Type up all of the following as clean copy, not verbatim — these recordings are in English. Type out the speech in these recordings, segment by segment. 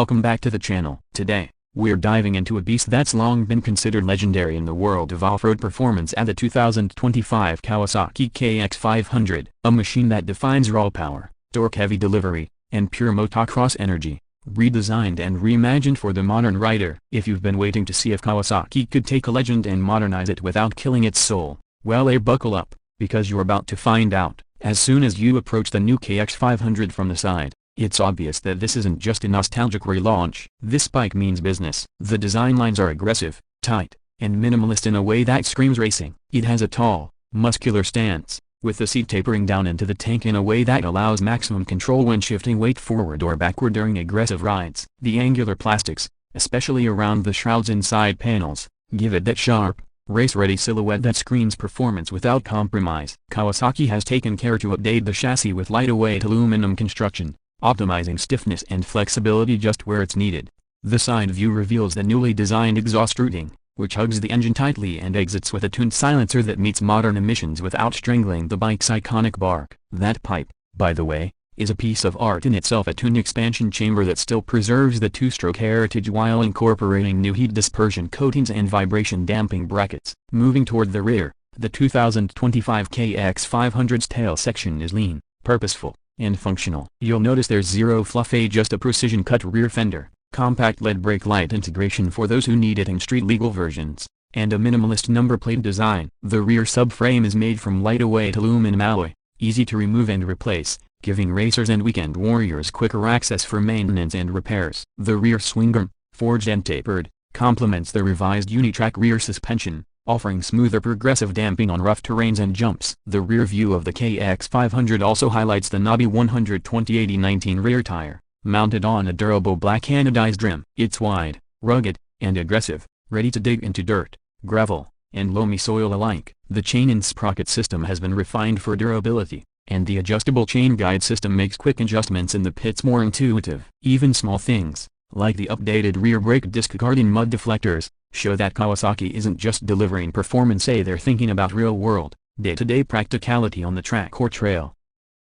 welcome back to the channel. Today, we're diving into a beast that's long been considered legendary in the world of off-road performance at the 2025 Kawasaki KX 500, a machine that defines raw power, torque-heavy delivery, and pure motocross energy, redesigned and reimagined for the modern rider. If you've been waiting to see if Kawasaki could take a legend and modernize it without killing its soul, well, buckle up, because you're about to find out. As soon as you approach the new KX 500 from the side, it's obvious that this isn't just a nostalgic relaunch. This bike means business. The design lines are aggressive, tight, and minimalist in a way that screams racing. It has a tall, muscular stance, with the seat tapering down into the tank in a way that allows maximum control when shifting weight forward or backward during aggressive rides. The angular plastics, especially around the shrouds and side panels, give it that sharp, race-ready silhouette that screams performance without compromise. Kawasaki has taken care to update the chassis with lightweight aluminum construction, optimizing stiffness and flexibility just where it's needed. The side view reveals the newly designed exhaust routing, which hugs the engine tightly and exits with a tuned silencer that meets modern emissions without strangling the bike's iconic bark. That pipe, by the way, is a piece of art in itself, a tuned expansion chamber that still preserves the two-stroke heritage while incorporating new heat dispersion coatings and vibration damping brackets. Moving toward the rear, the 2025 KX 500's tail section is lean, purposeful, and functional. You'll notice there's zero fluff, just a precision-cut rear fender, compact LED brake light integration for those who need it in street-legal versions, and a minimalist number plate design. The rear subframe is made from lightweight aluminum alloy, easy to remove and replace, giving racers and weekend warriors quicker access for maintenance and repairs. The rear swing arm, forged and tapered, complements the revised unitrack rear suspension, offering smoother progressive damping on rough terrains and jumps. The rear view of the KX 500 also highlights the knobby 120/80/19 rear tire, mounted on a durable black anodized rim. It's wide, rugged, and aggressive, ready to dig into dirt, gravel, and loamy soil alike. The chain and sprocket system has been refined for durability, and the adjustable chain guide system makes quick adjustments in the pits more intuitive. Even small things, like the updated rear brake disc guard and mud deflectors, show that Kawasaki isn't just delivering performance, they're thinking about real-world, day-to-day practicality on the track or trail.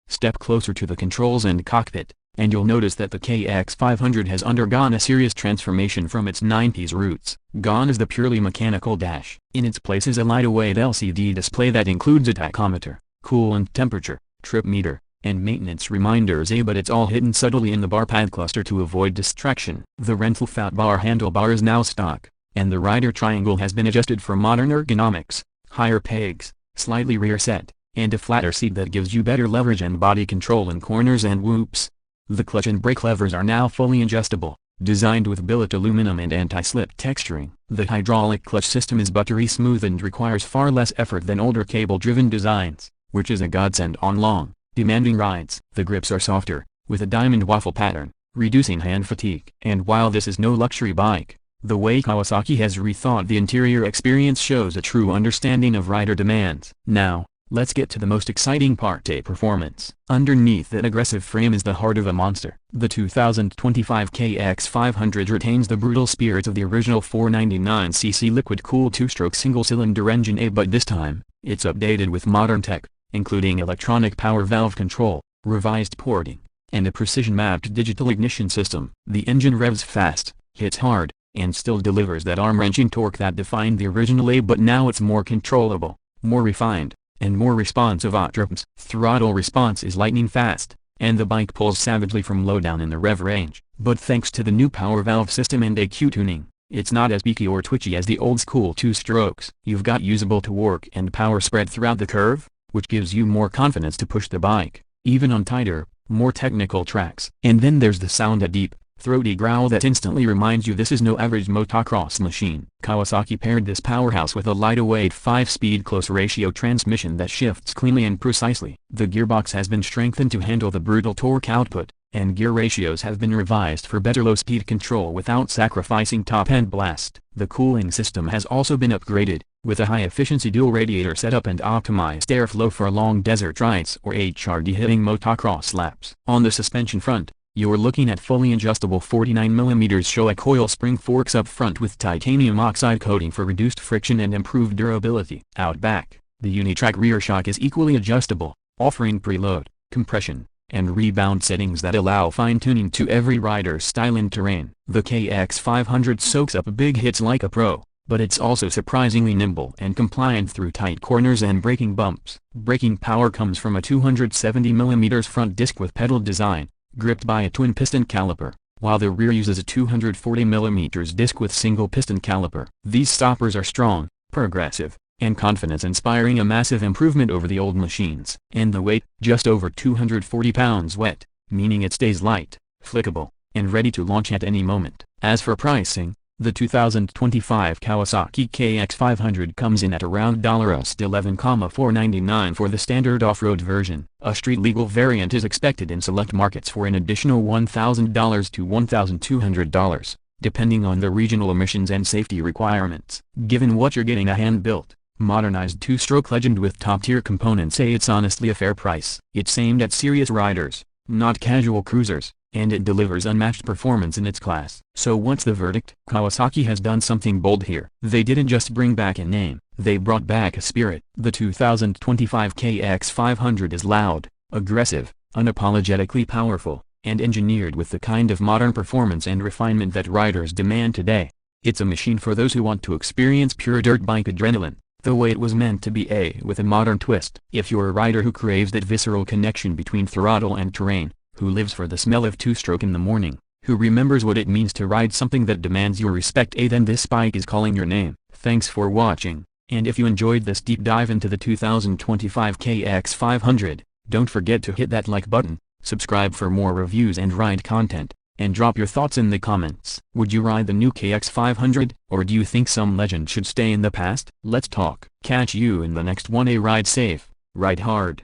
Step closer to the controls and cockpit, and you'll notice that the KX 500 has undergone a serious transformation from its 90s roots. Gone is the purely mechanical dash. In its place is a lightweight LCD display that includes a tachometer, coolant temperature, trip meter, and maintenance reminders, but it's all hidden subtly in the bar pad cluster to avoid distraction. The rental fat bar handlebar is now stock, and the rider triangle has been adjusted for modern ergonomics, higher pegs, slightly rear set, and a flatter seat that gives you better leverage and body control in corners and whoops. The clutch and brake levers are now fully adjustable, designed with billet aluminum and anti-slip texturing. The hydraulic clutch system is buttery smooth and requires far less effort than older cable-driven designs, which is a godsend on long, demanding rides. The grips are softer, with a diamond waffle pattern, reducing hand fatigue. And while this is no luxury bike, the way Kawasaki has rethought the interior experience shows a true understanding of rider demands. Now, let's get to the most exciting part, performance. Underneath that aggressive frame is the heart of a monster. The 2025 KX 500 retains the brutal spirits of the original 499cc liquid-cooled two-stroke single-cylinder engine, but this time, it's updated with modern tech, including electronic power valve control, revised porting, and a precision-mapped digital ignition system. The engine revs fast, hits hard, and still delivers that arm-wrenching torque that defined the original, but now it's more controllable, more refined, and more responsive. Throttle response is lightning fast, and the bike pulls savagely from low down in the rev range. But thanks to the new power valve system and EQ tuning, it's not as beaky or twitchy as the old-school two-strokes. You've got usable torque and power spread throughout the curve, which gives you more confidence to push the bike, even on tighter, more technical tracks. And then there's the sound, a deep, throaty growl that instantly reminds you this is no average motocross machine. Kawasaki paired this powerhouse with a lightweight 5-speed close-ratio transmission that shifts cleanly and precisely. The gearbox has been strengthened to handle the brutal torque output, and gear ratios have been revised for better low-speed control without sacrificing top-end blast. The cooling system has also been upgraded, with a high-efficiency dual-radiator setup and optimized airflow for long desert rides or HRD-hitting motocross laps. On the suspension front, you're looking at fully adjustable 49mm Showa coil spring forks up front with titanium oxide coating for reduced friction and improved durability. Out back, the unitrack rear shock is equally adjustable, offering preload, compression, and rebound settings that allow fine-tuning to every rider's style and terrain. The KX 500 soaks up big hits like a pro, but it's also surprisingly nimble and compliant through tight corners and braking bumps. Braking power comes from a 270mm front disc with pedal design, gripped by a twin-piston caliper, while the rear uses a 240mm disc with single-piston caliper. These stoppers are strong, progressive, and confidence-inspiring, a massive improvement over the old machines. And the weight, just over 240 pounds wet, meaning it stays light, flickable, and ready to launch at any moment. As for pricing, the 2025 Kawasaki KX 500 comes in at around $11,499 for the standard off-road version. A street-legal variant is expected in select markets for an additional $1,000 to $1,200, depending on the regional emissions and safety requirements. Given what you're getting, a hand-built, modernized two-stroke legend with top-tier components, it's honestly a fair price. It's aimed at serious riders, not casual cruisers, and it delivers unmatched performance in its class. So what's the verdict? Kawasaki has done something bold here. They didn't just bring back a name, they brought back a spirit. The 2025 KX 500 is loud, aggressive, unapologetically powerful, and engineered with the kind of modern performance and refinement that riders demand today. It's a machine for those who want to experience pure dirt bike adrenaline, the way it was meant to be, with a modern twist. If you're a rider who craves that visceral connection between throttle and terrain, who lives for the smell of two-stroke in the morning, who remembers what it means to ride something that demands your respect, then this bike is calling your name. Thanks for watching, and if you enjoyed this deep dive into the 2025 KX 500, don't forget to hit that like button, subscribe for more reviews and ride content, and drop your thoughts in the comments. Would you ride the new KX 500, or do you think some legend should stay in the past? Let's talk. Catch you in the next one. Ride safe, ride hard.